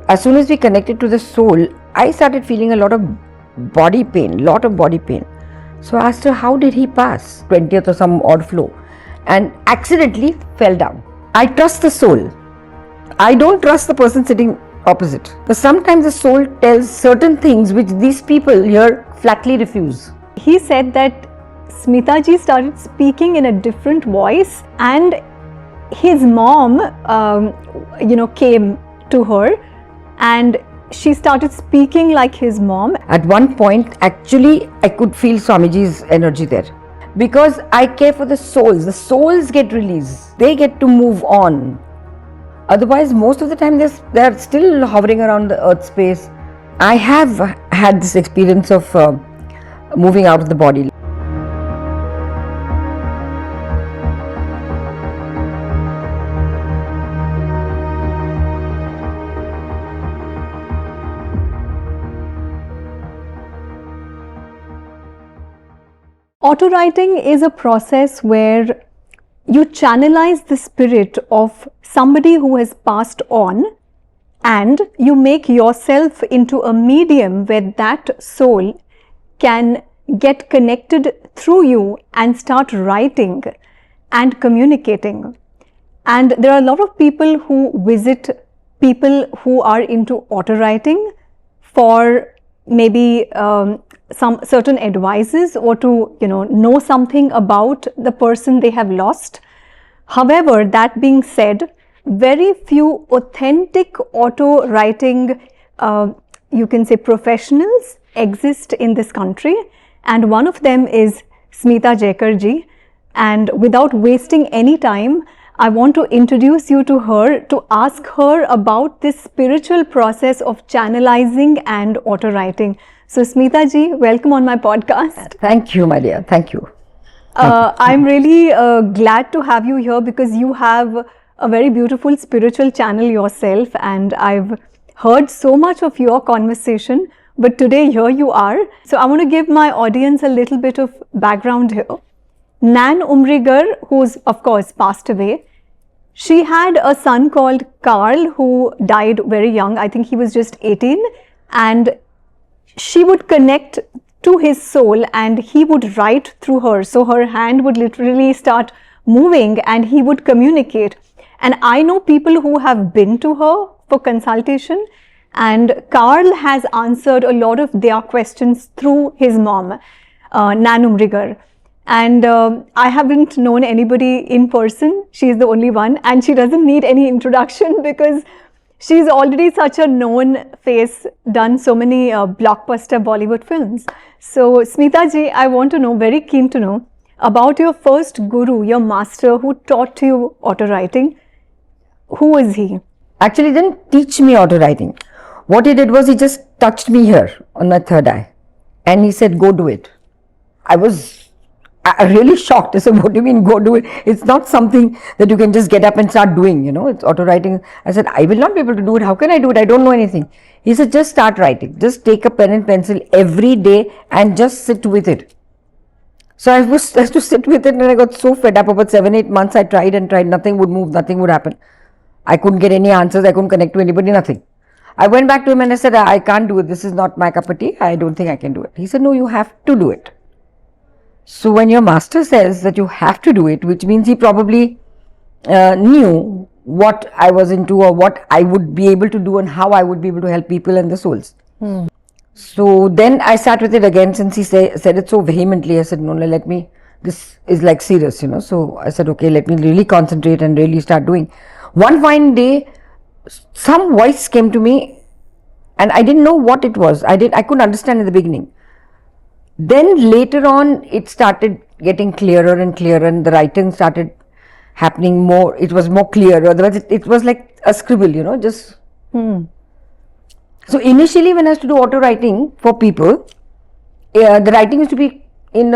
as soon as we connected to the soul, I started feeling a lot of body pain. So I asked her, how did he pass 20th or some odd floor, and accidentally fell down. I trust the soul. I don't trust the person sitting opposite. But sometimes the soul tells certain things which these people here flatly refuse. He said that Smita ji started speaking in a different voice, and his mom, came to her and she started speaking like his mom. At one point, actually, I could feel Swamiji's energy there. Because I care for the souls get released. They get to move on. Otherwise, most of the time, they're still hovering around the earth space. I have had this experience of moving out of the body. Autowriting is a process where you channelize the spirit of somebody who has passed on, and you make yourself into a medium where that soul can get connected through you and start writing and communicating. And there are a lot of people who visit people who are into autowriting for maybe some certain advices, or to know something about the person they have lost. However, that being said, very few authentic auto writing you can say professionals exist in this country, and one of them is Smita Jayakar'S. And without wasting any time, I want to introduce you to her, to ask her about this spiritual process of channelizing and auto writing. So Smita ji, welcome on my podcast. Thank you, my dear. Thank you. I'm really glad to have you here, because you have a very beautiful spiritual channel yourself, and I've heard so much of your conversation, but today here you are. So I want to give my audience a little bit of background here. Nan Umrigar, who's of course passed away, she had a son called Carl who died very young. I think he was just 18, and she would connect to his soul and he would write through her. So her hand would literally start moving and he would communicate. And I know people who have been to her for consultation, and Carl has answered a lot of their questions through his mom, Nan Umrigar. And I haven't known anybody in person. She's the only one, and she doesn't need any introduction because she's already such a known face, done so many blockbuster Bollywood films. So Smita ji, I want to know, very keen to know about your first guru, your master who taught you auto writing. Who is he? Actually, he didn't teach me auto writing. What he did was he just touched me here on my third eye and he said, go do it. I was really shocked. I said, what do you mean go do it? It's not something that you can just get up and start doing, it's auto writing. I said, I will not be able to do it. How can I do it? I don't know anything. He said, just start writing. Just take a pen and pencil every day and just sit with it. So I was to sit with it, and I got so fed up. About 7-8 months I tried and tried. Nothing would move. Nothing would happen. I couldn't get any answers. I couldn't connect to anybody. Nothing. I went back to him and I said, I can't do it. This is not my cup of tea. I don't think I can do it. He said, no, you have to do it. So when your master says that you have to do it, which means he probably knew what I was into or what I would be able to do and how I would be able to help people and the souls. So then I sat with it again, since he said it so vehemently. I said, no, let me, this is like serious, So I said, okay, let me really concentrate and really start doing. One fine day, some voice came to me and I didn't know what it was. I couldn't understand in the beginning. Then later on, it started getting clearer and clearer, and the writing started happening more. It was more clear. Otherwise, it was like a scribble, just. So initially, when I used to do auto writing for people, the writing used to be in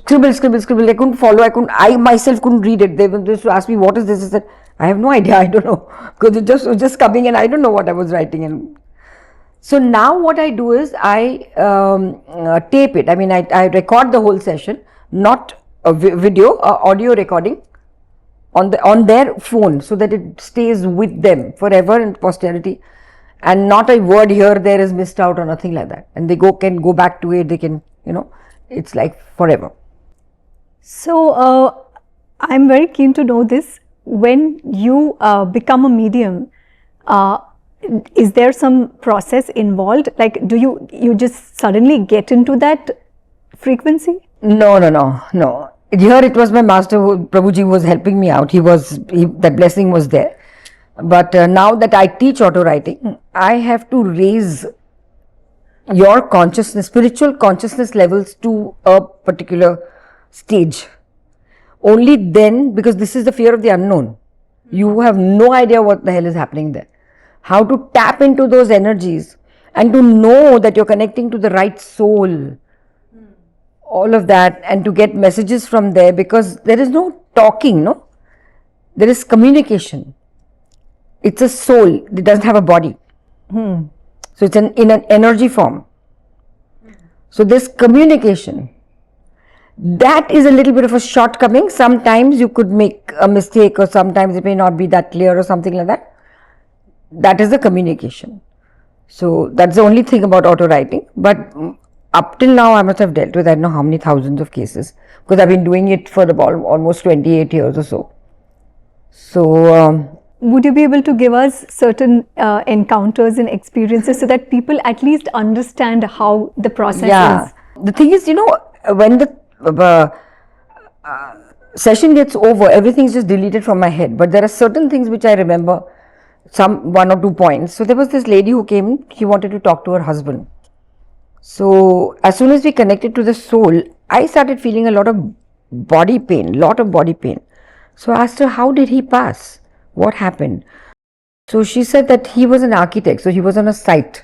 scribble. I couldn't follow. I myself couldn't read it. They used to ask me, "What is this?" I said, "I have no idea. I don't know," because it was just coming, and I don't know what I was writing. And so now what I do is I tape it. I mean, I record the whole session, not a video, audio recording on their phone, so that it stays with them forever in posterity. and not a word here there is missed out or nothing like that, and they can go back to it. They can, it's like forever. So I'm very keen to know this. When you become a medium, is there some process involved? Like, do you just suddenly get into that frequency? No. Here it was my master, Prabhuji, who was helping me out. That blessing was there. But now that I teach Autowriting, I have to raise your consciousness, spiritual consciousness levels to a particular stage. Only then, because this is the fear of the unknown. You have no idea what the hell is happening there. How to tap into those energies and to know that you're connecting to the right soul. All of that, and to get messages from there, because there is no talking, no? There is communication. It's a soul, it doesn't have a body. So it's in an energy form. So there's communication. That is a little bit of a shortcoming. Sometimes you could make a mistake, or sometimes it may not be that clear or something like that. That is the communication. So that's the only thing about Autowriting. But up till now, I must have dealt with, I don't know how many thousands of cases, because I've been doing it for almost 28 years or so. So, would you be able to give us certain encounters and experiences so that people at least understand how the process is? The thing is, when the session gets over, everything is just deleted from my head. But there are certain things which I remember, one or two points. So there was this lady who came, she wanted to talk to her husband. So as soon as we connected to the soul, I started feeling a lot of body pain. So I asked her, how did he pass? What happened? So she said that he was an architect, so he was on a site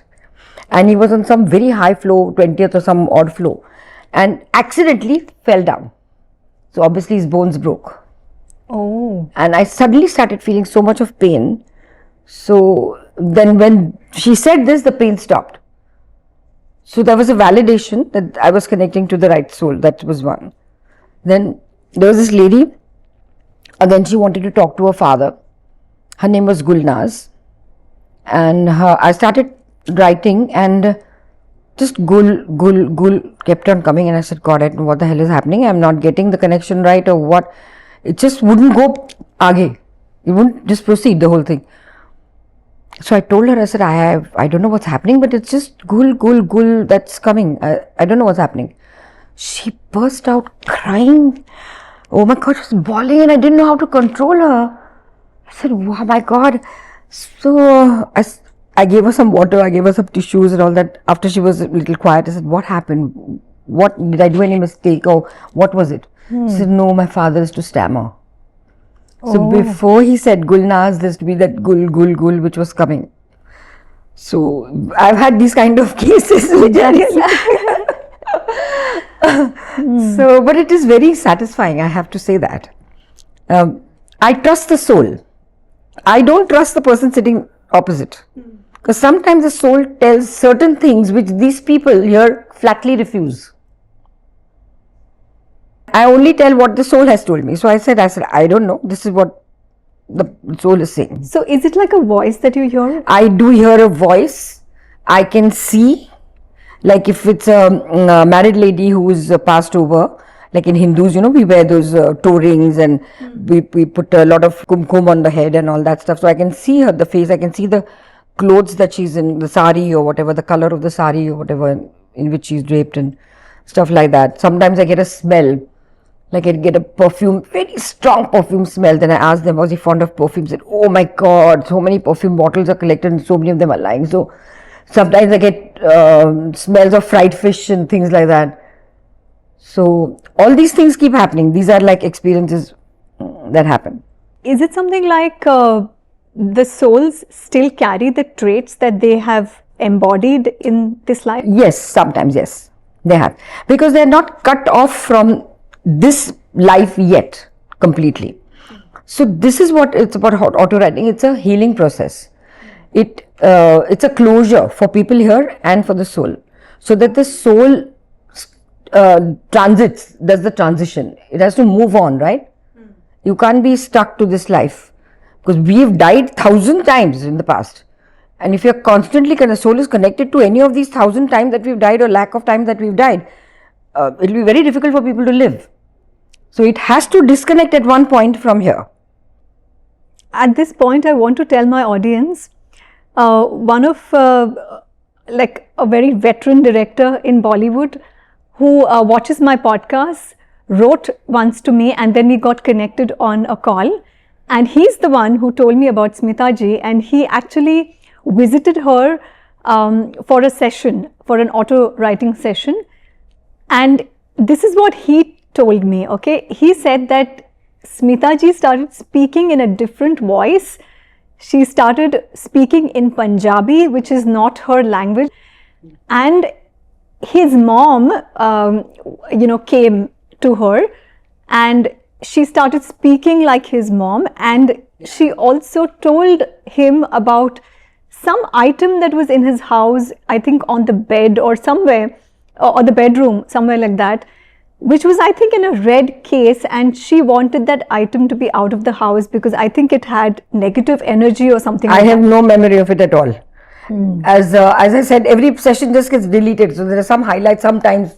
and he was on some very high floor, 20th or some odd floor, and accidentally fell down. So obviously his bones broke. Oh. And I suddenly started feeling so much of pain. So then when she said this, the pain stopped. So there was a validation that I was connecting to the right soul. That was one. Then there was this lady, again she wanted to talk to her father. Her name was Gulnaz, and I started writing, and just Gul kept on coming, and I said, God, I don't know what the hell is happening. I'm not getting the connection right, or what. It just wouldn't go aage. It wouldn't just proceed, the whole thing. So I told her, I said, I don't know what's happening, but it's just Gul that's coming. I don't know what's happening. She burst out crying. Oh my God, she was bawling, and I didn't know how to control her. I said, oh my God. So I gave her some water, I gave her some tissues and all that. After she was a little quiet, I said, what happened? What, did I do any mistake, or what was it? She said, no, my father is to stammer. So before he said Gulnaz, there used to be that Gul which was coming. So I've had these kind of cases which are So, but it is very satisfying, I have to say that. I trust the soul. I don't trust the person sitting opposite. Because sometimes the soul tells certain things which these people here flatly refuse. I only tell what the soul has told me. So I said, I don't know. This is what the soul is saying. So is it like a voice that you hear? I do hear a voice. I can see. Like if it's a married lady who is passed over, like in Hindus, we wear those toe rings, and we put a lot of kumkum on the head and all that stuff. So I can see her, the face, I can see the clothes that she's in, the sari or whatever, the color of the sari or whatever in which she's draped and stuff like that. Sometimes I get a smell, like I get a perfume, very strong perfume smell. Then I ask them, was he fond of perfume? Said, oh my God, so many perfume bottles are collected and so many of them are lying. So sometimes I get smells of fried fish and things like that. So all these things keep happening. These are like experiences that happen. Is it something like the souls still carry the traits that they have embodied in this life? Yes, sometimes yes, they have. Because they are not cut off from this life yet completely. So this is what it's about. Autowriting, it's a healing process. It's a closure for people here and for the soul, so that the soul does the transition. It has to move on, right? You can't be stuck to this life, because we've died 1,000 times in the past, And if you're constantly, the soul is connected to any of these 1,000 times that we've died or lack of times that we've died, it will be very difficult for people to live. So it has to disconnect at one point from here. At this point, I want to tell my audience, one of like a very veteran director in Bollywood who watches my podcast wrote once to me, and then we got connected on a call. And he's the one who told me about Smita ji, and he actually visited her for a session, for an auto writing session. And this is what he told me, okay? He said that Smita ji started speaking in a different voice. She started speaking in Punjabi, which is not her language. And his mom, came to her, and she started speaking like his mom. And she also told him about some item that was in his house, I think on the bed or somewhere, or the bedroom, somewhere like that, which was, I think, in a red case, and she wanted that item to be out of the house because I think it had negative energy or something like that. I have no memory of it at all. As I said, every session just gets deleted. So there are some highlights sometimes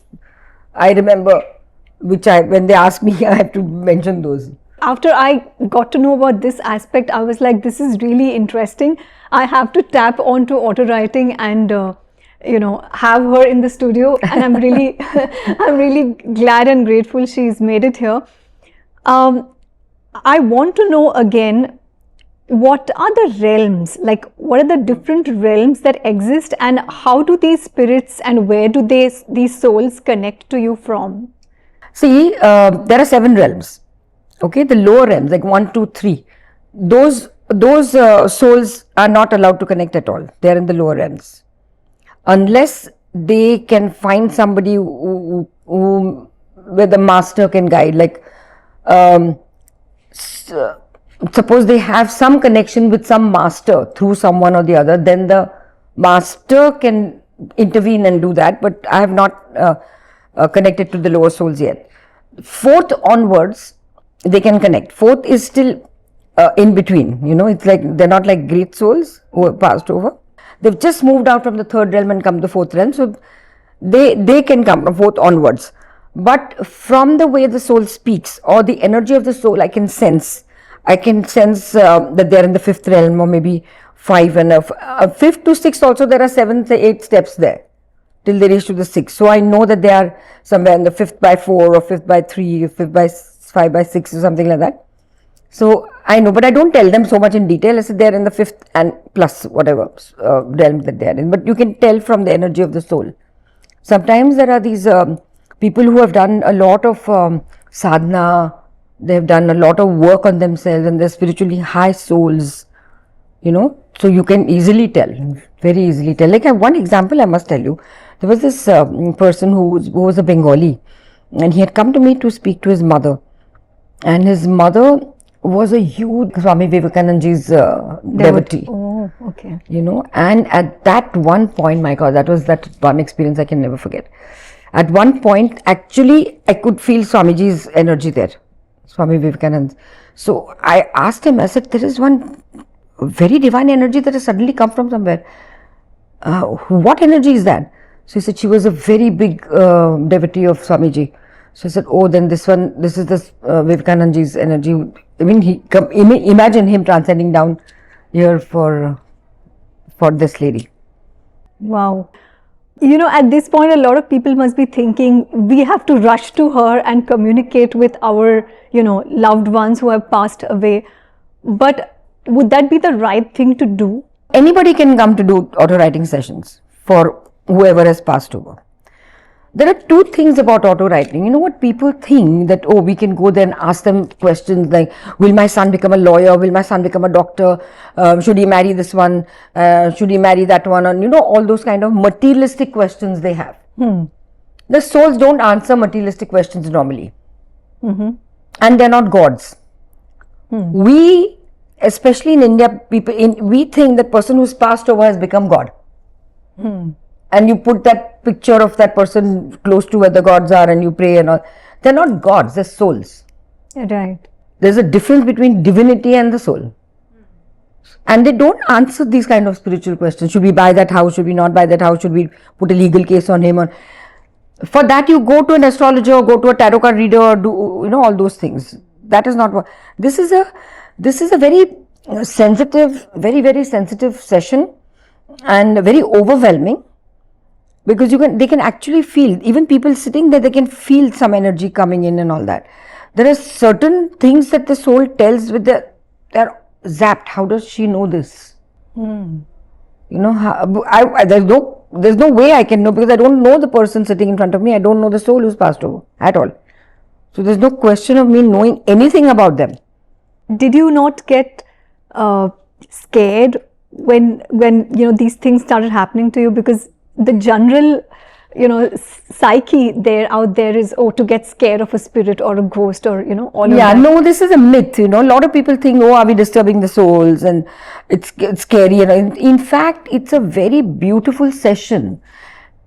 I remember, which when they ask me, I have to mention those. After I got to know about this aspect, I was like, this is really interesting. I have to tap onto Autowriting and have her in the studio, and I'm really I'm really glad and grateful she's made it here. I want to know again, what are the realms, like what are the different realms that exist, and how do these spirits and where do these souls connect to you from? See, there are 7 realms. Okay, the lower realms, like 1, 2, 3, those souls are not allowed to connect at all. They are in the lower realms, unless they can find somebody where the master can guide. Like suppose they have some connection with some master through someone or the other, then the master can intervene and do that. But I have not connected to the lower souls yet. 4th onwards, they can connect. 4th is still in between, it's like they're not like great souls who have passed over. They've just moved out from the 3rd realm and come to the 4th realm, so they can come from 4th onwards. But from the way the soul speaks or the energy of the soul, I can sense that they're in the 5th realm, or maybe 5 and 5th to 6th also. There are 7 to 8 steps there till they reach to the 6th. So I know that they are somewhere in the 5th by 4 or 5th by 3 or 5th by 5 by 6 or something like that. So I know, but I don't tell them so much in detail. I say they're in the 5th and plus whatever realm that they're in. But you can tell from the energy of the soul. Sometimes there are these people who have done a lot of sadhana. They have done a lot of work on themselves, and they're spiritually high souls. So you can easily tell, very easily tell. Like one example I must tell you. There was this person who was a Bengali, and he had come to me to speak to his mother, and his mother was a huge Swami Vivekananda's devotee. Oh, okay. And at that one point, my God, that was that one experience I can never forget. At one point, actually, I could feel Swamiji's energy there, Swami Vivekananda. So I asked him, I said, there is one very divine energy that has suddenly come from somewhere. What energy is that? So he said, she was a very big devotee of Swamiji. So I said, oh, then this is this Vivekananda's energy. I mean, imagine him transcending down here for this lady. Wow. At this point, a lot of people must be thinking, we have to rush to her and communicate with our, loved ones who have passed away. But would that be the right thing to do? Anybody can come to do auto-writing sessions for whoever has passed over. There are 2 things about auto-writing. What people think that, oh, we can go there and ask them questions like, will my son become a lawyer? Will my son become a doctor? Should he marry this one? Should he marry that one? And all those kind of materialistic questions they have. The souls don't answer materialistic questions normally. Mm-hmm. And they're not gods. We, especially in India, we think that person who's passed over has become God. And you put that picture of that person close to where the gods are and you pray and all. They're not gods, they're souls. Right. There's a difference between divinity and the soul. And they don't answer these kind of spiritual questions. Should we buy that house? Should we not buy that house? Should we put a legal case on him? Or for that, you go to an astrologer, or go to a tarot card reader, or do all those things. That is not what this is. A very sensitive, very sensitive session, and very overwhelming, because they can actually feel, even people sitting there, they can feel some energy coming in and all that. There are certain things that the soul tells with they're zapped. How does she know this? There's no way I can know, because I don't know the person sitting in front of me. I don't know the soul who's passed over at all. So there's no question of me knowing anything about them. Did you not get scared when these things started happening to you? Because the general psyche out there is, to get scared of a spirit or a ghost, or all of that. No, this is a myth. A lot of people think, are we disturbing the souls, and it's scary. In fact, it's a very beautiful session.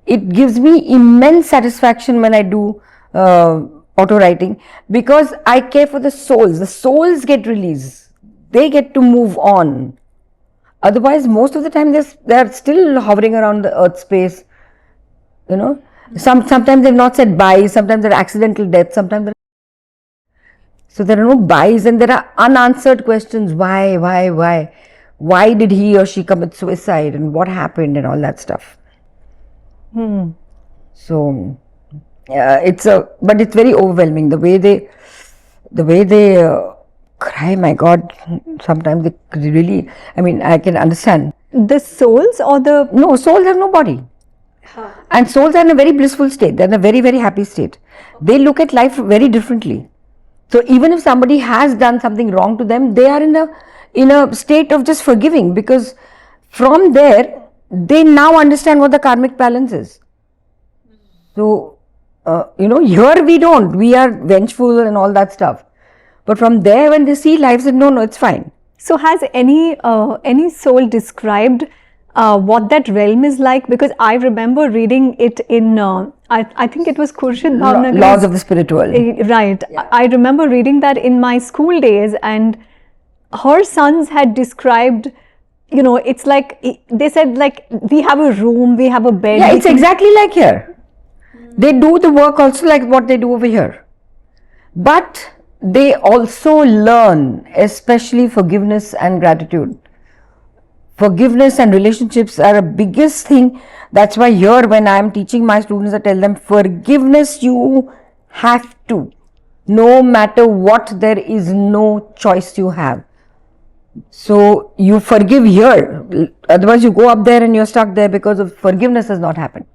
It gives me immense satisfaction when I do auto writing, because I care for the souls. The souls get released. They get to move on. Otherwise, most of the time they're still hovering around the earth space. Sometimes they've not said bye. Sometimes they're accidental deaths. So there are no byes, and there are unanswered questions. Why did he or she commit suicide, and what happened, and all that stuff. So but it's very overwhelming. The way they cry, my God, sometimes they really, I can understand. The souls or the... No, souls have no body. And souls are in a very blissful state. They're in a very, very happy state. They look at life very differently. So even if somebody has done something wrong to them, they are in a state of just forgiving, because from there, they now understand what the karmic balance is. So, here we don't. We are vengeful and all that stuff. But from there, when they see life, say, no, it's fine. So has any soul described what that realm is like? Because I remember reading it in, I think it was Khurshid Bhavnagar. Laws of the Spirit World. Right. Yeah. I remember reading that in my school days, and her sons had described, it's like, they said, like, we have a room, we have a bed. Yeah, it's exactly like here. They do the work also like what they do over here. But they also learn, especially forgiveness and gratitude. Forgiveness and relationships are a biggest thing. That's why here, when I am teaching my students, I tell them, forgiveness you have to. No matter what, there is no choice you have. So you forgive here. Otherwise, you go up there and you're stuck there because of forgiveness has not happened.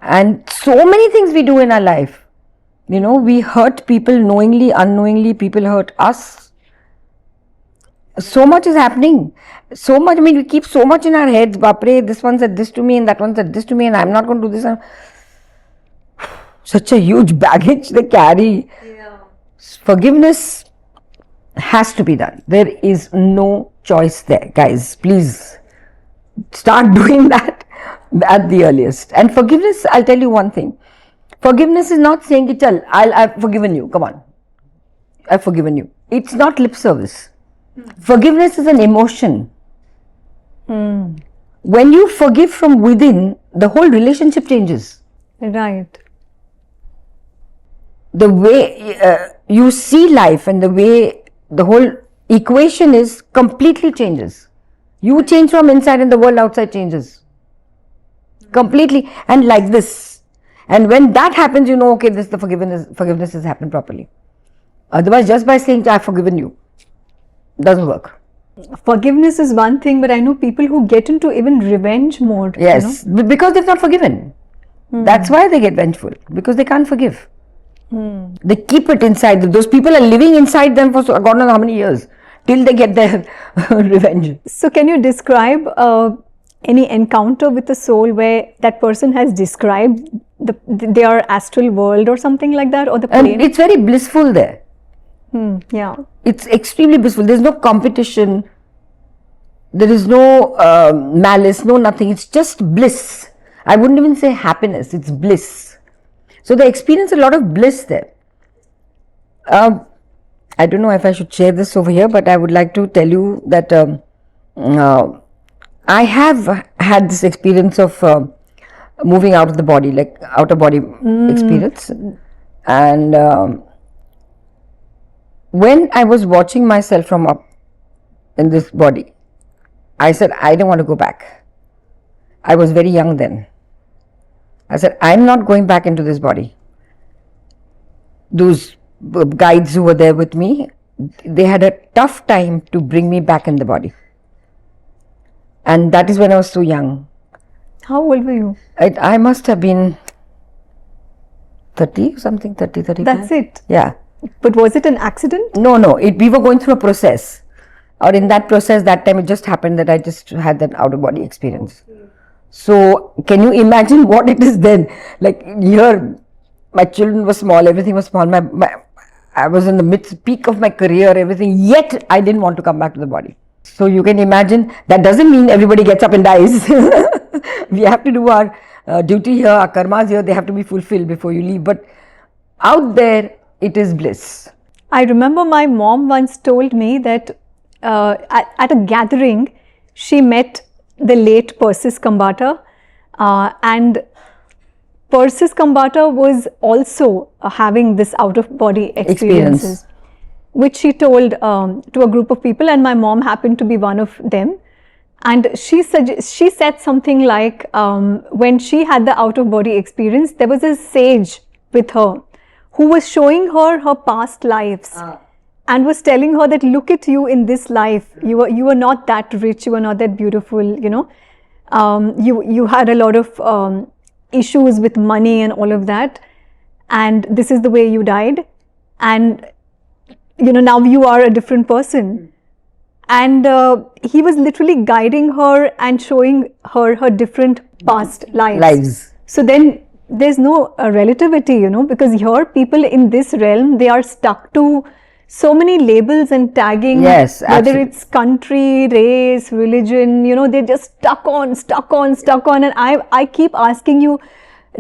And so many things we do in our life. We hurt people knowingly, unknowingly. People hurt us. So much is happening. So much, we keep so much in our heads. Bapre, this one said this to me, and that one said this to me, and I'm not going to do this. Such a huge baggage they carry. Yeah. Forgiveness has to be done. There is no choice there. Guys, please start doing that at the earliest. And forgiveness, I'll tell you one thing. Forgiveness is not saying, Chal, I've forgiven you. Come on. I've forgiven you. It's not lip service. Forgiveness is an emotion. When you forgive from within, the whole relationship changes. Right. The way you see life and the way the whole equation is completely changes. You change from inside and the world outside changes. Completely. And like this. And when that happens, okay, the forgiveness has happened properly. Otherwise, just by saying, I've forgiven you, doesn't work. Forgiveness is one thing, but I know people who get into even revenge mode. Yes, because they've not forgiven. That's why they get vengeful, because they can't forgive. They keep it inside. Those people are living inside them for God knows how many years till they get their revenge. So can you describe any encounter with the soul where that person has described their astral world or something like that, or the plane? And it's very blissful there. Yeah. It's extremely blissful. There's no competition. There is no malice, no nothing. It's just bliss. I wouldn't even say happiness. It's bliss. So they experience a lot of bliss there. I don't know if I should share this over here, but I would like to tell you that I have had this experience of moving out of the body, like outer body experience. And when I was watching myself from up in this body, I said, I don't want to go back. I was very young then. I said, I'm not going back into this body. Those guides who were there with me, they had a tough time to bring me back in the body. And that is when I was so young. How old were you? I must have been 30 something, 30, 35. That's it? Yeah. But was it an accident? No, we were going through a process. Or in that process, that time it just happened that I just had that outer body experience. So, can you imagine what it is then? Like here, my children were small, everything was small. I was in the peak of my career, everything, yet I didn't want to come back to the body. So, you can imagine, that doesn't mean everybody gets up and dies. We have to do our duty here, our karmas here, they have to be fulfilled before you leave. But out there, it is bliss. I remember my mom once told me that at a gathering, she met the late Persis Kambata, and Persis Kambata was also having this out-of-body experiences, which she told to a group of people, and my mom happened to be one of them. And she said something like, when she had the out-of-body experience, there was a sage with her who was showing her her past lives. And was telling her that, look at you in this life, you were not that rich, you were not that beautiful, you know, you had a lot of issues with money and all of that, and this is the way you died, and you know, now you are a different person. And he was literally guiding her and showing her her different past lives. So then there's no relativity, you know, because here people in this realm, they are stuck to so many labels and tagging, yes, whether it's country, race, religion, you know, they're just stuck on. And I keep asking you,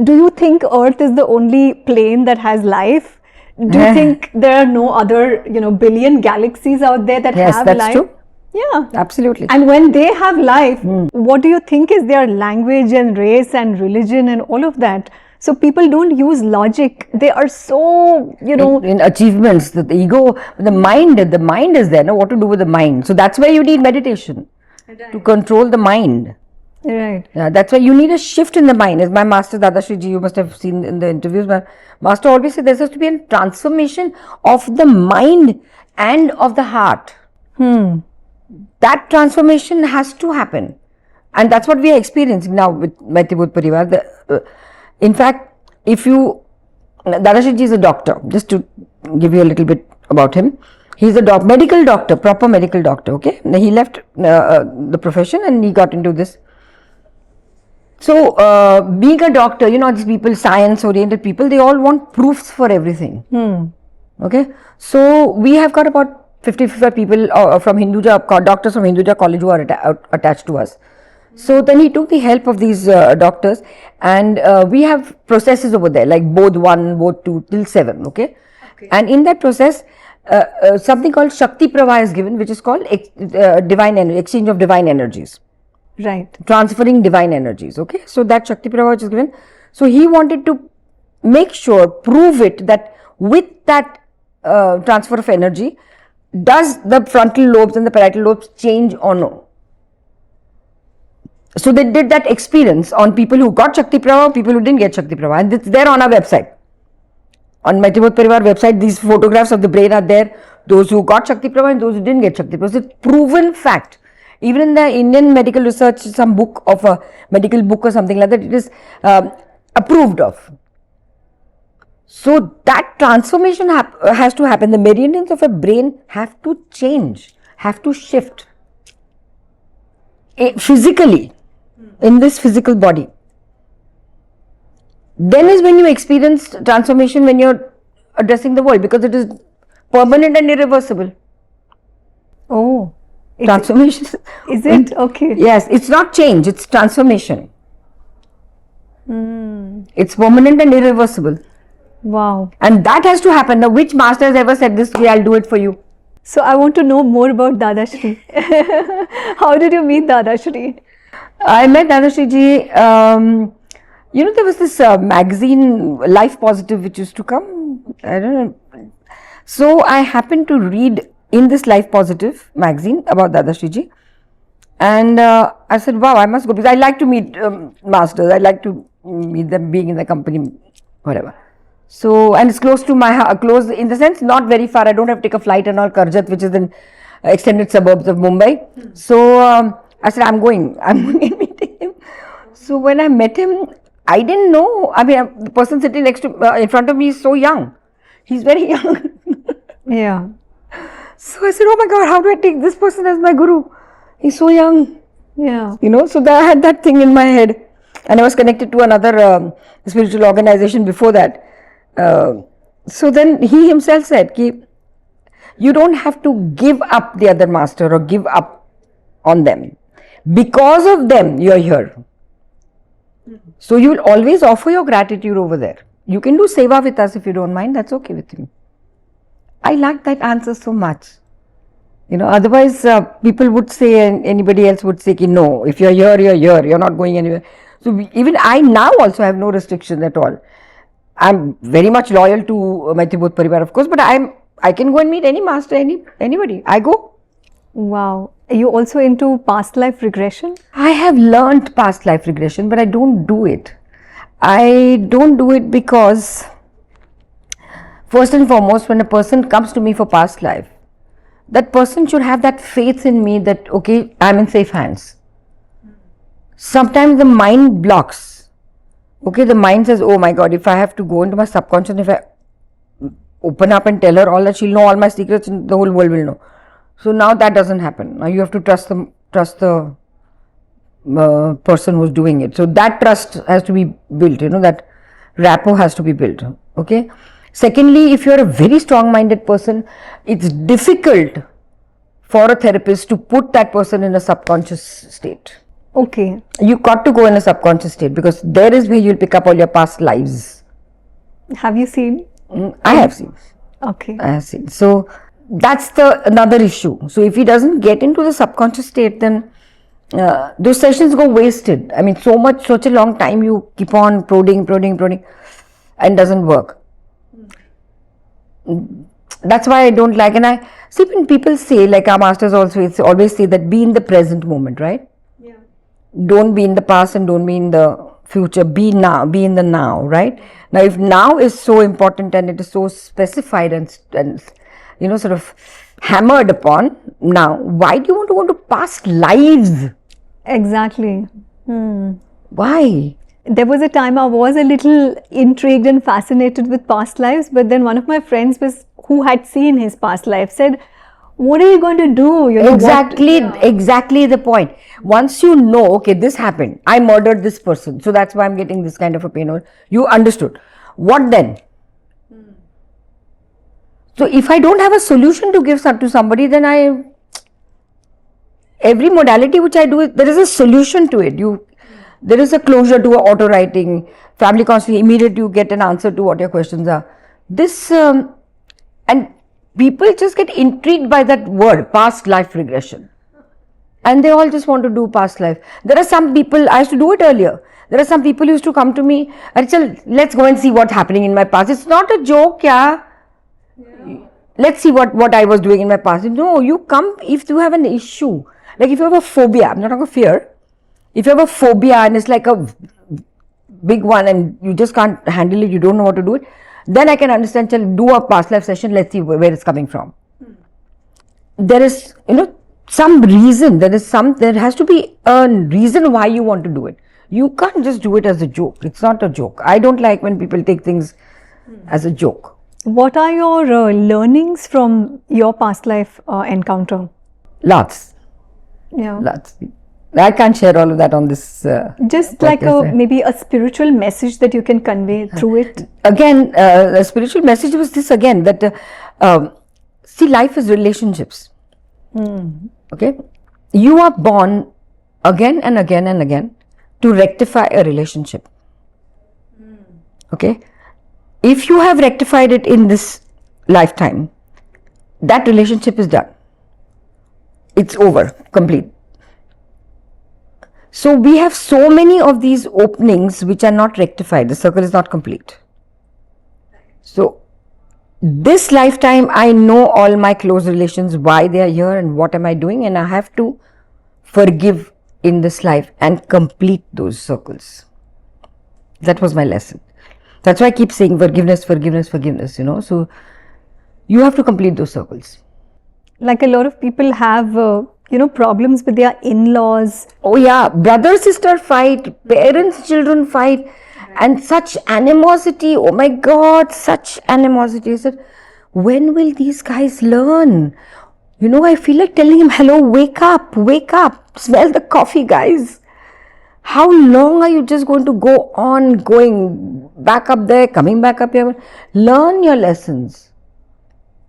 do you think Earth is the only plane that has life? Do you think there are no other, you know, billion galaxies out there that have life? Yes, that's true. Yeah. Absolutely. And when they have life, what do you think is their language and race and religion and all of that? So people don't use logic. They are so, you know, in achievements, the ego, the mind is there. Now, what to do with the mind? So that's why you need meditation to control the mind. Right. Yeah, that's why you need a shift in the mind. As my master Dadashreeji, you must have seen in the interviews, my master always said there has to be a transformation of the mind and of the heart. That transformation has to happen, and that's what we are experiencing now with MaitriBodh Parivar. In fact, if you, Dadashreeji is a doctor, just to give you a little bit about him. He's a medical doctor, proper medical doctor, okay. He left the profession and he got into this. So, being a doctor, you know, these people, science-oriented people, they all want proofs for everything. Okay. So, we have got about 55 people from Hinduja, doctors from Hinduja college who are attached to us. So then he took the help of these doctors, and we have processes over there like Bodh 1, Bodh 2 till 7, okay? And in that process, something called Shakti Prava is given, which is called divine energy, exchange of divine energies. Right. Transferring divine energies, okay? So that Shakti Prava which is given. So he wanted to make sure, prove it that with that transfer of energy, does the frontal lobes and the parietal lobes change or no? So they did that experience on people who got Shakti Prava, people who didn't get Shakti Prava, and it's there on our website. On MaitriBodh Parivar website, these photographs of the brain are there. Those who got Shakti Prava and those who didn't get Shakti Prava. It's proven fact. Even in the Indian medical research, some book of a medical book or something like that, it is approved of. So that transformation has to happen. The meridians of a brain have to change, have to shift physically in this physical body. Then is when you experience transformation when you're addressing the world, because it is permanent and irreversible. Oh, Transformation. Is it? Okay. Yes, it's not change, it's transformation. It's permanent and irreversible. Wow. And that has to happen. Now, which master has ever said this, I'll do it for you? So I want to know more about Dadashri. How did you meet Dadashri? I met Dadashreeji, there was this magazine, Life Positive, which used to come. I don't know. So I happened to read in this Life Positive magazine about Dadashreeji. And I said, wow, I must go, because I like to meet masters. I like to meet them, being in the company, whatever. So, and it's close to my house, close in the sense, not very far. I don't have to take a flight and all, Karjat, which is in extended suburbs of Mumbai. So, I said, I'm going and meeting him. So, when I met him, I didn't know. I mean, the person sitting next to, in front of me is so young. He's very young. Yeah. So, I said, oh my God, how do I take this person as my guru? He's so young. Yeah. So I had that thing in my head. And I was connected to another spiritual organization before that. So then he himself said, you don't have to give up the other master or give up on them. Because of them, you are here. So you will always offer your gratitude over there. You can do seva with us if you don't mind. That's okay with me. I like that answer so much. Otherwise people would say, and anybody else would say, no, if you're here, you're not going anywhere. So even I now also have no restrictions at all. I'm very much loyal to MaitriBodh Parivar, of course, but I can go and meet any master, anybody. I go. Wow. Are you also into past life regression? I have learnt past life regression, but I don't do it. I don't do it because, first and foremost, when a person comes to me for past life, that person should have that faith in me that, okay, I'm in safe hands. Sometimes the mind blocks. Okay, the mind says, oh my God, if I have to go into my subconscious, if I open up and tell her all that, she'll know all my secrets and the whole world will know. So now that doesn't happen. Now you have to trust the person who's doing it. So that trust has to be built, that rapport has to be built. Okay. Secondly, if you're a very strong-minded person, it's difficult for a therapist to put that person in a subconscious state. Okay. You got to go in a subconscious state because there is where you'll pick up all your past lives. Have you seen? I have seen. Okay. I have seen. So that's another issue. So if he doesn't get into the subconscious state, then those sessions go wasted. I mean, such a long time you keep on prodding and doesn't work. That's why I don't like, and I see when people say, like our masters also always say that be in the present moment, right? Yeah. Don't be in the past and don't be in the future. Be now, be in the now, right? Now, if now is so important and it is so specified and sort of hammered upon now, why do you want to go to past lives? Exactly. Why? There was a time I was a little intrigued and fascinated with past lives, but then one of my friends who had seen his past life said, what are you going to do? Exactly the point. Once you know, okay, this happened, I murdered this person, so that's why I'm getting this kind of a pain. You understood. What then? So if I don't have a solution to give to somebody, then every modality which I do, there is a solution to it. There is a closure to auto-writing, family counseling, immediately you get an answer to what your questions are. This, and people just get intrigued by that word, past life regression. And they all just want to do past life. There are some people, I used to do it earlier. There are some people who used to come to me, Arichal, let's go and see what's happening in my past. It's not a joke, yeah. Let's see what I was doing in my past. No, you come if you have an issue. Like if you have a phobia, I'm not talking fear. If you have a phobia and it's like a big one and you just can't handle it, you don't know what to do it, then I can understand, do a past life session, let's see where it's coming from. There is, some reason, there has to be a reason why you want to do it. You can't just do it as a joke. It's not a joke. I don't like when people take things as a joke. What are your learnings from your past life encounter? Lots. Yeah. Lots. I can't share all of that on this. Just like maybe a spiritual message that you can convey through it. Again, the spiritual message was this again, that see, life is relationships. Okay, you are born again and again and again to rectify a relationship. Okay, if you have rectified it in this lifetime, that relationship is done. It's over, complete. So we have so many of these openings which are not rectified. The circle is not complete. So this lifetime, I know all my close relations, why they are here and what am I doing, and I have to forgive in this life and complete those circles. That was my lesson. That's why I keep saying forgiveness, forgiveness, forgiveness, So you have to complete those circles. Like a lot of people have, problems with their in-laws. Oh yeah, brother-sister fight, parents-children fight, and such animosity. Oh my God, such animosity. I said, when will these guys learn? I feel like telling him, hello, wake up, smell the coffee, guys. How long are you just going to go on going back up there, coming back up here? Learn your lessons.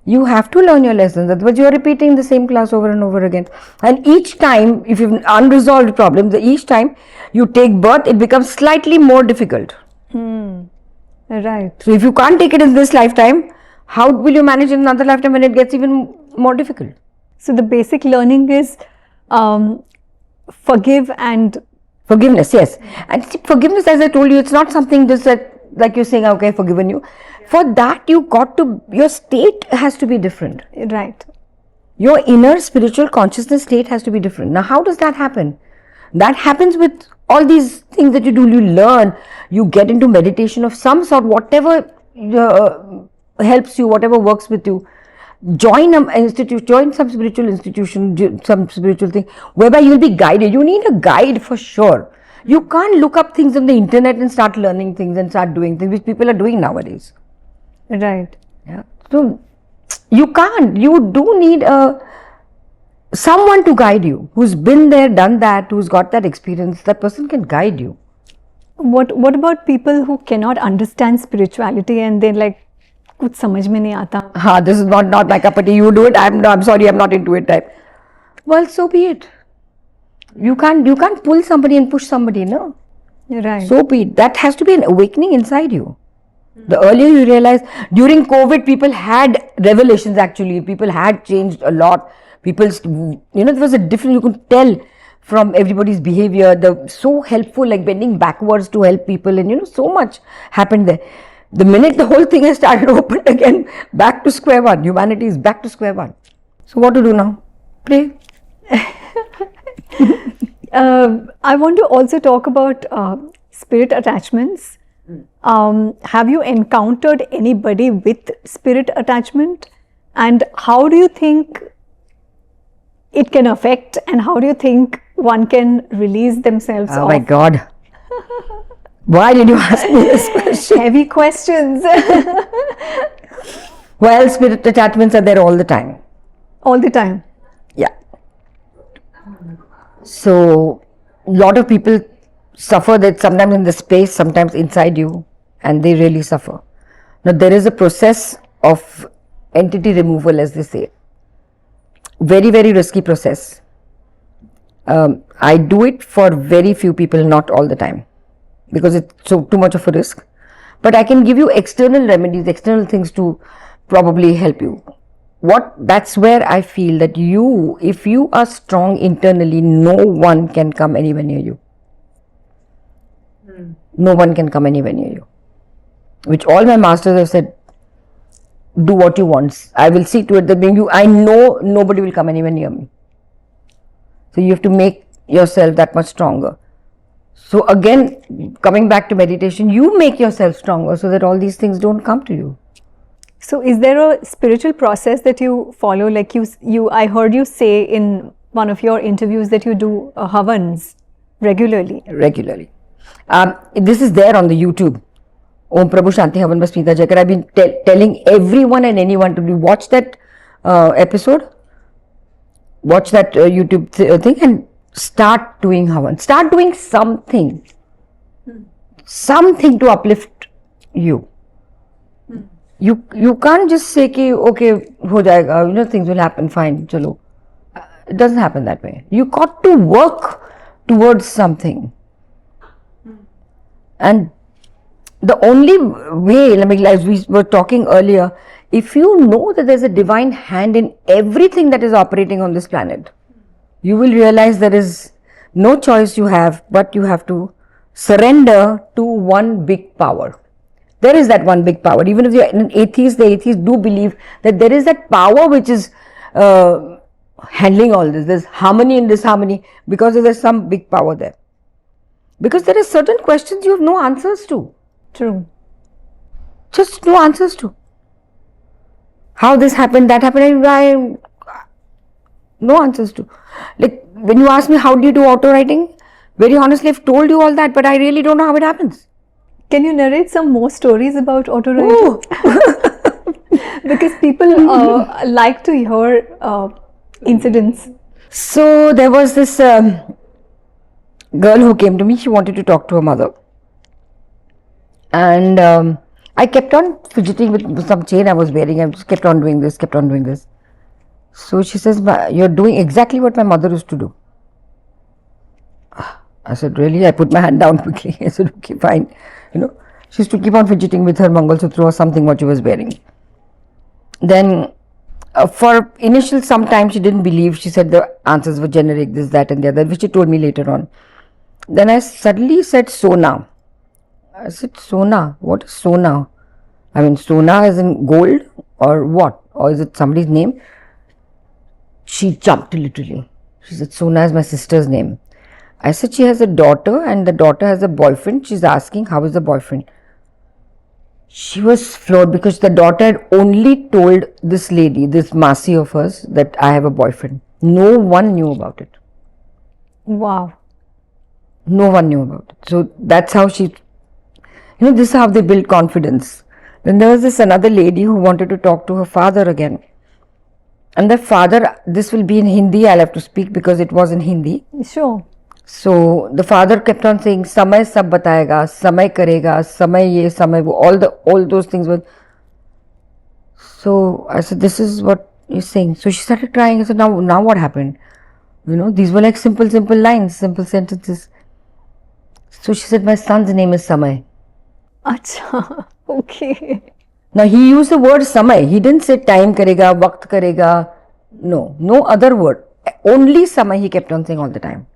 You have to learn your lessons. Otherwise, you are repeating the same class over and over again. And each time, if you have unresolved problems, each time you take birth, it becomes slightly more difficult. Right. So, if you can't take it in this lifetime, how will you manage in another lifetime when it gets even more difficult? So, the basic learning is forgive and forgiveness, yes. And forgiveness, as I told you, it's not something just that, like you're saying, okay, I've forgiven you. For that, your state has to be different. Right. Your inner spiritual consciousness state has to be different. Now, how does that happen? That happens with all these things that you do. You learn, you get into meditation of some sort, whatever helps you, whatever works with you. Join an institute, join some spiritual institution, some spiritual thing, whereby you'll be guided. You need a guide for sure. You can't look up things on the internet and start learning things and start doing things, which people are doing nowadays. Right. Yeah. So you can't. You do need someone to guide you, who's been there, done that, who's got that experience. That person can guide you. What about people who cannot understand spirituality and they're like, कुछ समझ में नहीं आता. This is not my cup of tea. You do it. I'm sorry. I'm not into it. Type. Well, so be it. You can't pull somebody and push somebody. No. Right. So be it. That has to be an awakening inside you. The earlier you realize, during COVID, people had revelations. Actually, people had changed a lot. There was a difference. You could tell from everybody's behavior. They're so helpful, like bending backwards to help people, and so much happened there. The minute the whole thing has started open again, back to square one. Humanity is back to square one. So what to do now? Pray. I want to also talk about spirit attachments. Have you encountered anybody with spirit attachment? And how do you think it can affect, and how do you think one can release themselves Oh my God. Why did you ask me this question? Heavy questions. Well, spirit attachments are there all the time. All the time? Yeah. So, a lot of people suffer that sometimes in the space, sometimes inside you, and they really suffer. Now, there is a process of entity removal, as they say. Very, very risky process. I do it for very few people, not all the time, because it's too much of a risk. But I can give you external remedies, external things to probably help you. That's where I feel that if you are strong internally, no one can come anywhere near you. No one can come anywhere near you. Which all my masters have said, do what you want. I will see to it that I know nobody will come anywhere near me. So you have to make yourself that much stronger. So again, coming back to meditation, you make yourself stronger so that all these things don't come to you. So is there a spiritual process that you follow? Like I heard you say in one of your interviews that you do Havans regularly. Regularly. This is there on the YouTube. Om Prabhu Shanti Havan by Smita Jayakar'S. I've been telling everyone and anyone to watch that episode. Watch that YouTube thing and start doing Havan. Start doing something. Something to uplift you. You can't just say ki okay ho jayega, things will happen, fine, chalo. It doesn't happen that way. You got to work towards something. And the only way, as we were talking earlier, if you know that there's a divine hand in everything that is operating on this planet, you will realize there is no choice you have, but you have to surrender to one big power. There is that one big power. Even if you're an atheist, the atheists do believe that there is that power which is handling all this. There's harmony in disharmony because there's some big power there. Because there are certain questions you have no answers to. True. Just no answers to. How this happened, that happened, I no answers to. Like when you ask me how do you do auto writing, very honestly I've told you all that, but I really don't know how it happens. Can you narrate some more stories about auto writing? Because people like to hear incidents. So there was this girl who came to me. She wanted to talk to her mother, and I kept on fidgeting with some chain I was wearing. I just kept on doing this, So she says, "You're doing exactly what my mother used to do." I said, "Really?" I put my hand down quickly. I said, "Okay, fine." She used to keep on fidgeting with her Mangalsutra or something what she was wearing. Then for initial some time she didn't believe. She said the answers were generic, this, that and the other, which she told me later on. Then I suddenly said Sona. I said, Sona? What is Sona? I mean, Sona is in gold or what? Or is it somebody's name? She jumped literally. She said, Sona is my sister's name. I said, she has a daughter and the daughter has a boyfriend. She's asking, how is the boyfriend? She was floored because the daughter had only told this lady, this Masi of hers, that I have a boyfriend. No one knew about it. Wow. No one knew about it. So that's how she, this is how they build confidence. Then there was this another lady who wanted to talk to her father again. And the father, this will be in Hindi, I'll have to speak because it was in Hindi. Sure. So the father kept on saying, Samay sab batayega, Samay karega, Samay ye, Samay wo, all those things were. So I said, this is what you're saying. So she started crying. I said, now what happened? These were like simple lines, simple sentences. So she said, my son's name is Samay. Acha, okay. Now he used the word Samay. He didn't say time karega, waqt karega. No other word. Only Samay he kept on saying all the time.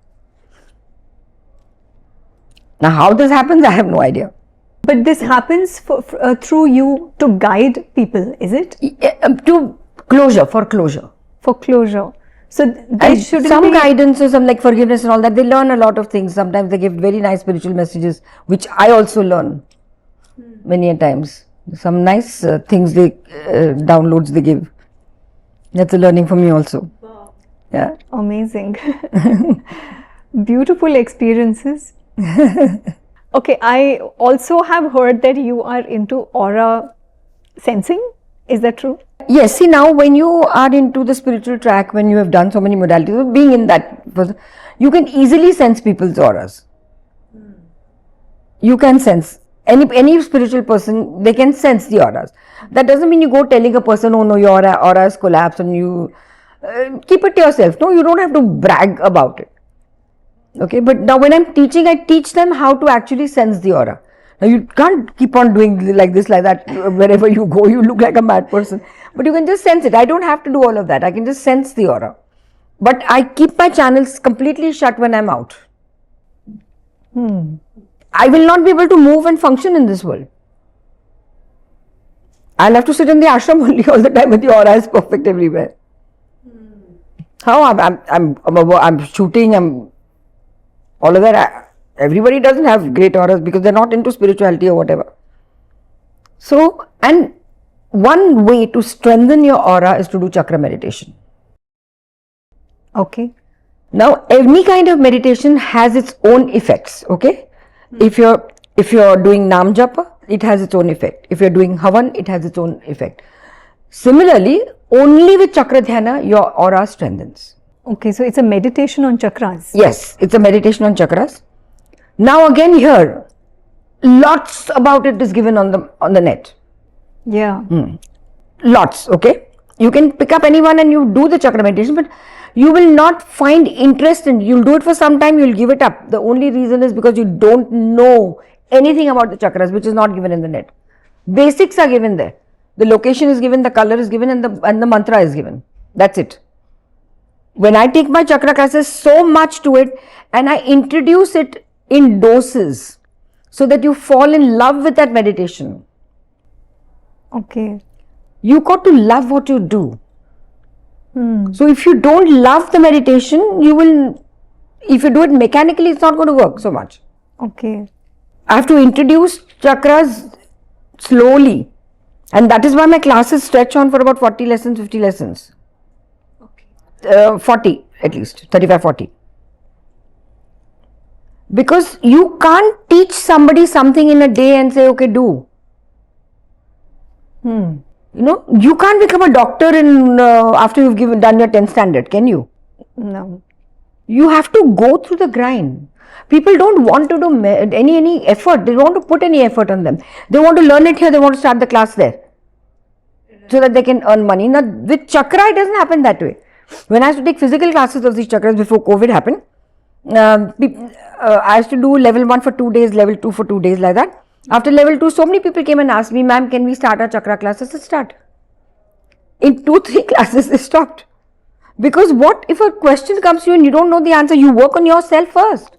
Now how this happens, I have no idea. But this happens through you to guide people, is it? To closure, for closure. For closure. So there shouldn't some be guidance or some like forgiveness and all that. They learn a lot of things. Sometimes they give very nice spiritual messages, which I also learn many a times. Some nice things they downloads they give. That's a learning for me also. Wow. Yeah. Amazing. Beautiful experiences. Okay, I also have heard that you are into aura sensing. Is that true? Yes, see now when you are into the spiritual track, when you have done so many modalities, being in that, you can easily sense people's auras. You can sense. Any spiritual person, they can sense the auras. That doesn't mean you go telling a person, oh no, your aura has collapsed and you keep it to yourself. No, you don't have to brag about it. Okay, but now when I'm teaching, I teach them how to actually sense the aura. Now you can't keep on doing like this, like that, wherever you go, you look like a mad person. But you can just sense it. I don't have to do all of that. I can just sense the aura. But I keep my channels completely shut when I'm out. I will not be able to move and function in this world. I'll have to sit in the ashram only all the time with the aura is perfect everywhere. How I'm shooting, all of that. Everybody doesn't have great auras because they're not into spirituality or whatever. So, and one way to strengthen your aura is to do chakra meditation. Okay. Now, any kind of meditation has its own effects. Okay. If you're doing Nam Japa, it has its own effect. If you're doing Havan, it has its own effect. Similarly, only with Chakra Dhyana, your aura strengthens. Okay, so it's a meditation on chakras. Yes, it's a meditation on chakras. Now again here, lots about it is given on the net. Yeah. Lots, okay. You can pick up anyone and you do the chakra meditation, but you will not find interest in it. You'll do it for some time, you'll give it up. The only reason is because you don't know anything about the chakras which is not given in the net. Basics are given there. The location is given, the color is given, and the mantra is given. That's it. When I take my chakra classes, so much to it, and I introduce it in doses so that you fall in love with that meditation. Okay. You got to love what you do. So if you don't love the meditation, if you do it mechanically, it's not going to work so much. Okay. I have to introduce chakras slowly, and that is why my classes stretch on for about 40 lessons, 50 lessons. Okay. 40 at least, 35, 40. Because you can't teach somebody something in a day and say, okay, do. You can't become a doctor after you've done your 10th standard, can you? No. You have to go through the grind. People don't want to do any effort. They don't want to put any effort on them. They want to learn it here. They want to start the class there so that they can earn money. Now, with chakra, it doesn't happen that way. When I used to take physical classes of these chakras before COVID happened, I used to do level 1 for 2 days, level 2 for 2 days, like that. After level 2, so many people came and asked me, ma'am, can we start our chakra classes? Let's start. In 2-3 classes, they stopped. Because what if a question comes to you and you don't know the answer? You work on yourself first.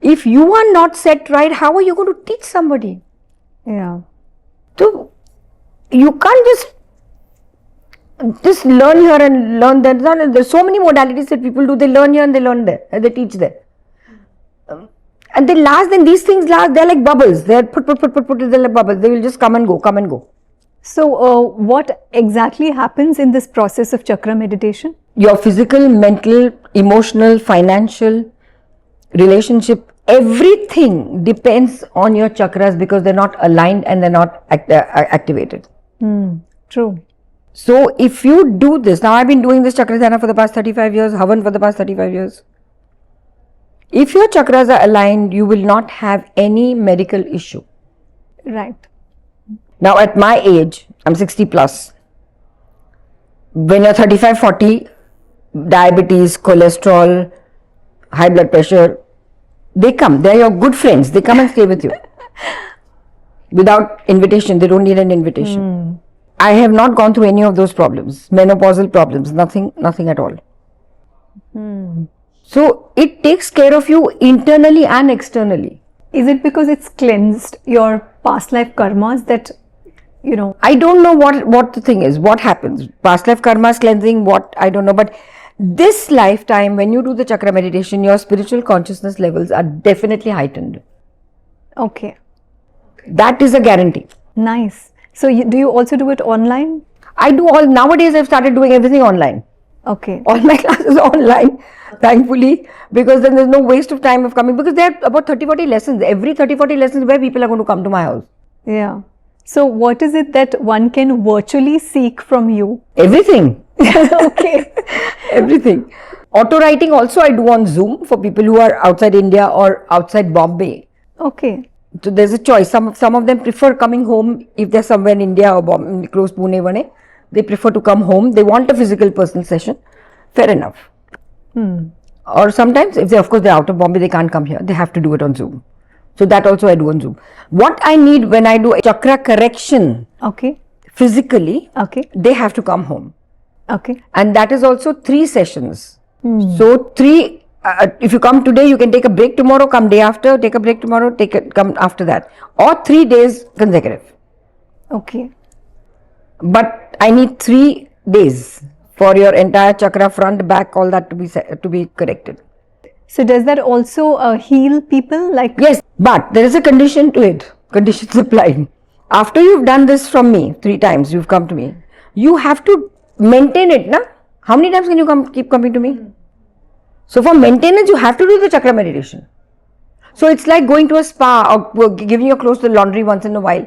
If you are not set right, how are you going to teach somebody? Yeah. So, you can't just learn here and learn there. There's so many modalities that people do. They learn here and they learn there. They teach there. And they last, then these things last, they're like bubbles. They're put, they're like bubbles. They will just come and go. So, what exactly happens in this process of chakra meditation? Your physical, mental, emotional, financial, relationship, everything depends on your chakras because they're not aligned and they're not activated. True. So, if you do this, now I've been doing this chakra dhyana for the past 35 years, Havan for the past 35 years. If your chakras are aligned, you will not have any medical issue. Right. Now, at my age, I'm 60 plus. When you're 35, 40, diabetes, cholesterol, high blood pressure, they come. They're your good friends. They come and stay with you. Without invitation. They don't need an invitation. I have not gone through any of those problems. Menopausal problems. Nothing at all. So, it takes care of you internally and externally. Is it because it's cleansed your past life karmas that, I don't know what the thing is, what happens. Past life karmas cleansing, I don't know. But this lifetime, when you do the chakra meditation, your spiritual consciousness levels are definitely heightened. Okay. That is a guarantee. Nice. So, do you also do it online? I do nowadays I've started doing everything online. Okay. All my classes are online, thankfully, because then there's no waste of time of coming, because there are about 30-40 lessons. Every 30-40 lessons where people are going to come to my house. Yeah. So, what is it that one can virtually seek from you? Everything. Okay. Everything. Autowriting also I do on Zoom for people who are outside India or outside Bombay. Okay. So there's a choice. Some of them prefer coming home if they're somewhere in India or Bombay, close Pune, Vane. They prefer to come home. They want a physical personal session. Fair enough. Or sometimes, if of course they're out of Bombay, they can't come here. They have to do it on Zoom. So that also I do on Zoom. What I need when I do a chakra correction, physically, they have to come home. Okay. And that is also 3 sessions. So 3, if you come today, you can take a break tomorrow, come day after, take a break tomorrow, come after that. Or 3 days consecutive. Okay. But I need 3 days for your entire chakra, front, back, all that to be corrected. So does that also heal people? Yes, but there is a condition to it. Conditions applied. After you've done this from me 3 times, you've come to me. You have to maintain it, na? How many times can you keep coming to me? So for maintenance, you have to do the chakra meditation. So it's like going to a spa or giving your clothes to the laundry once in a while.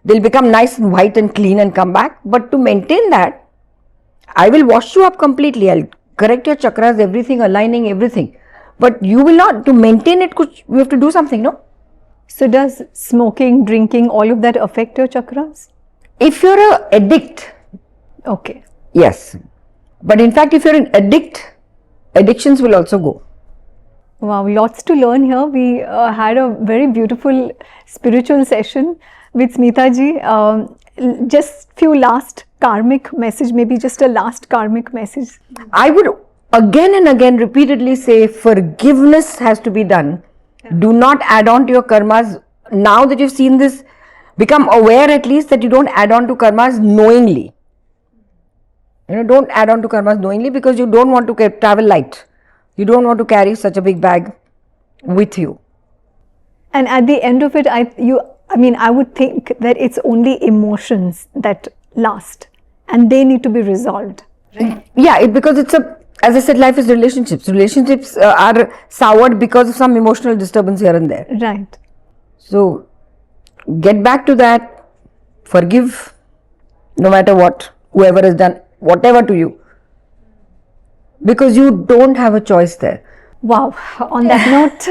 They'll become nice and white and clean and come back. But to maintain that, I will wash you up completely. I'll correct your chakras, everything, aligning everything. But you will not, to maintain it, you have to do something, no? So does smoking, drinking, all of that affect your chakras? If you're an addict, okay. Yes. But in fact, if you're an addict, addictions will also go. Wow, lots to learn here. We had a very beautiful spiritual session with Smita ji. Just few last karmic message, maybe just a last karmic message. I would again and again repeatedly say forgiveness has to be done. Do not add on to your karmas. Now that you've seen this, become aware at least that you don't add on to karmas knowingly. Don't add on to karmas knowingly, because you don't want to travel light. You don't want to carry such a big bag with you. And at the end of it, I would think that it's only emotions that last, and they need to be resolved. Right? Yeah, because as I said, life is relationships. Relationships are soured because of some emotional disturbance here and there. Right. So, get back to that. Forgive no matter what, whoever has done whatever to you. Because you don't have a choice there. Wow. On that note,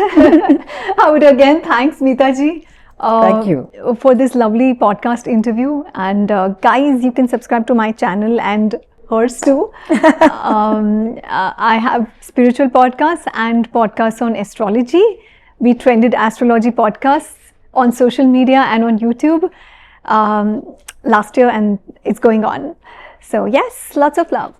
I would again thank Smita ji. Thank you. For this lovely podcast interview. And guys, you can subscribe to my channel and hers too. I have spiritual podcasts and podcasts on astrology. We trended astrology podcasts on social media and on YouTube last year, and it's going on. So yes, lots of love.